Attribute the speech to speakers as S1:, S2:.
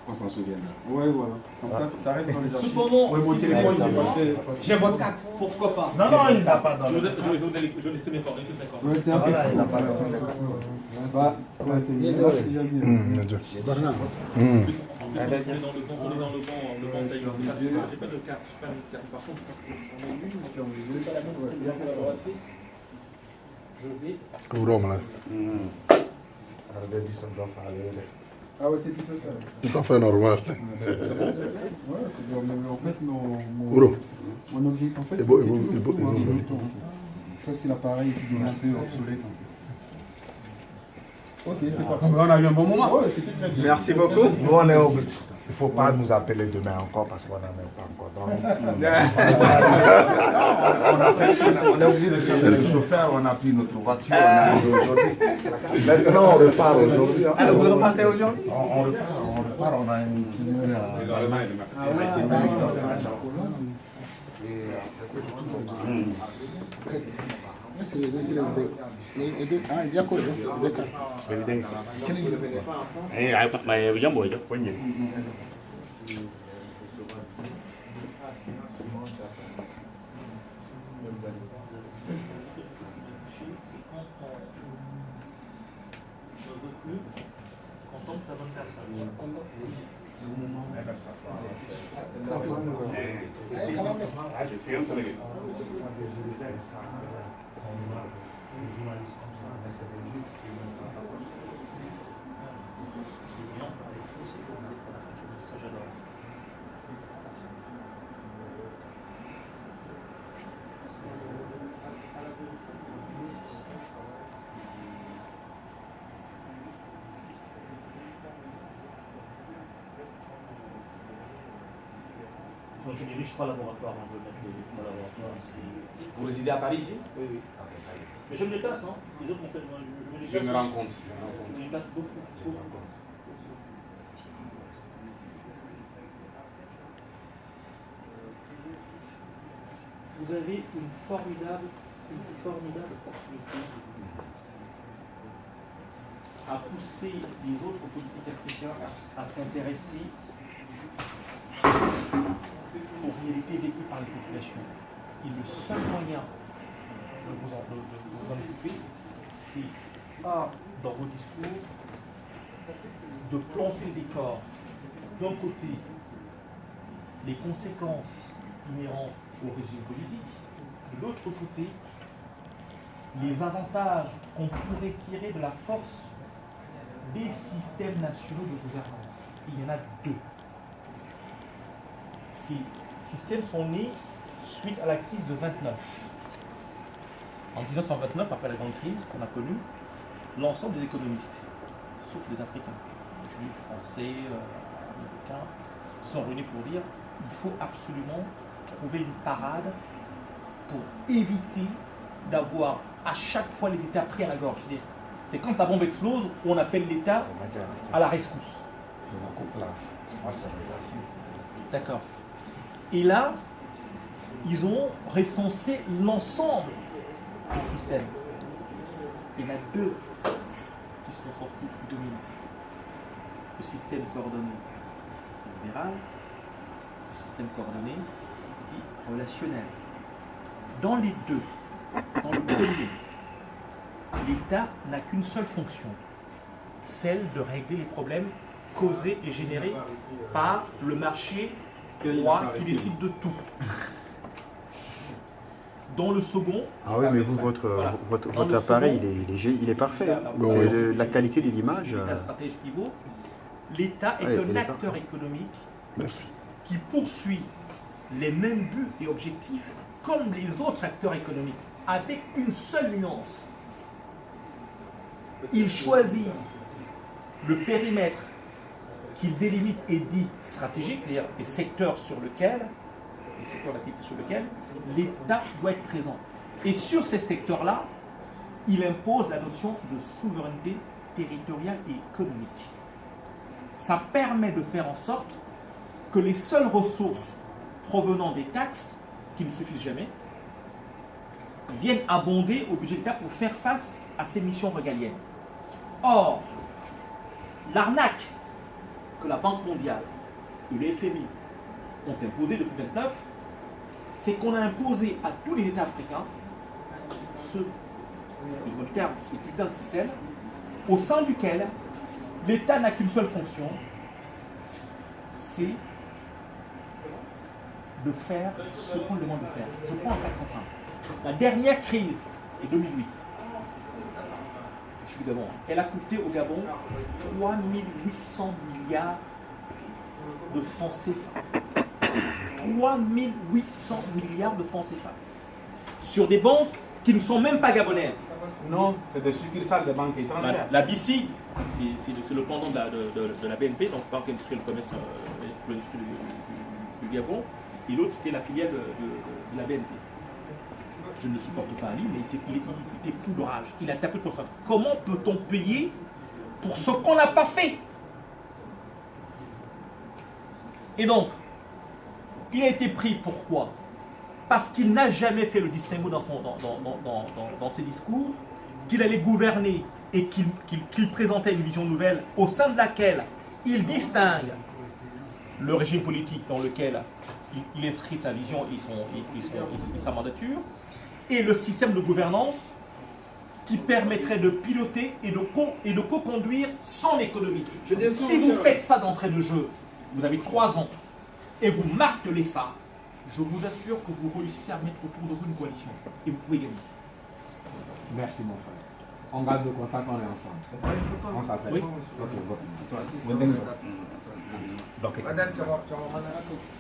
S1: qu'on s'en souviendra.
S2: Ouais, voilà. Comme ça reste dans les archives.
S3: Cependant,
S2: Ouais, mon
S3: si
S2: téléphone,
S3: vous
S2: il est
S3: avez-
S2: pas
S3: j'ai votre carte, pourquoi pas?
S4: Non, il n'a pas dans
S3: Je
S4: le...
S3: vous ai laissé mes coordonnées, toutes mes coordonnées.
S2: Ouais, c'est un peu.
S4: Voilà, il n'a pas
S2: Bah, ouais, c'est bien. Là, c'est déjà mieux.
S3: En plus, on est dans le bon timing. J'ai pas de carte, par contre, j'en ai une, mais je n'ai pas la même, c'est bien collaboratrice. Je vais.
S5: Roma,
S2: Ah ouais, c'est plutôt ça.
S5: ça fait normal.
S2: Ouais, c'est bien. Mais en fait,
S5: Bro.
S2: mon objectif, en fait,
S5: Et bon,
S2: c'est
S5: et bon,
S2: toujours
S5: et bon,
S2: fou,
S5: et
S2: hein,
S5: bon,
S2: en même temps, en fait. Ça, c'est l'appareil qui devient un peu obsolète. Ok, c'est parti.
S1: On a eu un bon moment.
S2: Ouais, c'était très bien.
S4: Merci beaucoup. Nous, on est obligés. Il ne faut pas nous appeler demain encore parce qu'on n'a même pas encore dormi. On est obligé de changer de chauffeur, on a pris notre voiture, on est arrivé aujourd'hui. Maintenant, on repart aujourd'hui.
S1: Alors, vous repartez aujourd'hui?
S4: On repart, on a une tenue à...
S1: C'est dans le main,
S3: Je dirige 3 laboratoires, je vais mettre les 3 laboratoires.
S1: Vous résidez à Paris ici?
S3: Oui, oui. Mais je me déplace, hein. Les autres, en fait, moi, je me déplace.
S1: Je me rends compte.
S3: Je me déplace beaucoup. Vous avez une formidable opportunité à pousser les autres politiques africains à s'intéresser aux réalités vécues par les populations. Et le seul moyen de vous en occuper, c'est dans vos discours, de planter le décor. D'un côté, les conséquences inhérentes au régime politique, de l'autre côté, les avantages qu'on pourrait tirer de la force des systèmes nationaux de gouvernance. Il y en a 2. Ces systèmes sont nés suite à la crise de 29. En 1929, après la grande crise qu'on a connue, l'ensemble des économistes, sauf les Africains, juifs, français, américains, sont réunis pour dire qu'il faut absolument trouver une parade pour éviter d'avoir à chaque fois les États pris à la gorge. C'est quand la bombe explose, on appelle l'État à la rescousse. D'accord. Et là, ils ont recensé l'ensemble des systèmes. Il y en a 2 qui sont sortis plus dominants. Le système coordonné libéral, le système coordonné dit relationnel. Dans les 2, dans le premier, l'État n'a qu'une seule fonction, celle de régler les problèmes causés et générés par le marché roi qui décide de tout. Dans le second...
S6: Ah oui, mais vous, votre appareil, il est parfait. Hein. La qualité de l'image...
S3: L'État est un acteur économique qui poursuit les mêmes buts et objectifs comme les autres acteurs économiques, avec une seule nuance. Il choisit le périmètre qu'il délimite et dit stratégique, c'est-à-dire les secteurs d'activité sur lesquels l'État doit être présent. Et sur ces secteurs-là, il impose la notion de souveraineté territoriale et économique. Ça permet de faire en sorte que les seules ressources provenant des taxes, qui ne suffisent jamais, viennent abonder au budget de l'État pour faire face à ses missions régaliennes. Or, l'arnaque que la Banque mondiale et le FMI ont imposé depuis 1929, c'est qu'on a imposé à tous les États africains excusez-moi le terme, ce putain de système, au sein duquel l'État n'a qu'une seule fonction, c'est de faire ce qu'on lui demande de faire. Je prends un cas très simple. La dernière crise est 2008. Je suis Gabon. Elle a coûté au Gabon 3 800 milliards de francs CFA. 3 800 milliards de francs CFA. Sur des banques qui ne sont même pas gabonaises.
S1: Non, c'est des succursales de banques étrangères.
S3: La BICI, c'est le pendant de la BNP, donc Banque Industrielle Commerce pour l'industrie du Gabon, et l'autre c'était la filiale de la BNP. Je ne supporte pas Ali, mais il était fou de rage. Il a tapé pour ça. Comment peut-on payer pour ce qu'on n'a pas fait? Et donc, il a été pris pourquoi? Parce qu'il n'a jamais fait le distinguo dans ses discours, qu'il allait gouverner et qu'il présentait une vision nouvelle au sein de laquelle il distingue le régime politique dans lequel il inscrit sa vision et sa mandature, et le système de gouvernance qui permettrait de piloter et de co-conduire son économie. Si vous faites ça d'entrée de jeu, vous avez 3 ans, et vous martelez ça, je vous assure que vous réussissez à mettre autour de vous une coalition. Et vous pouvez gagner.
S1: Merci mon frère. On garde le contact, on est ensemble. On s'appelle.
S3: Oui.
S1: Ok, bon.
S4: Donc,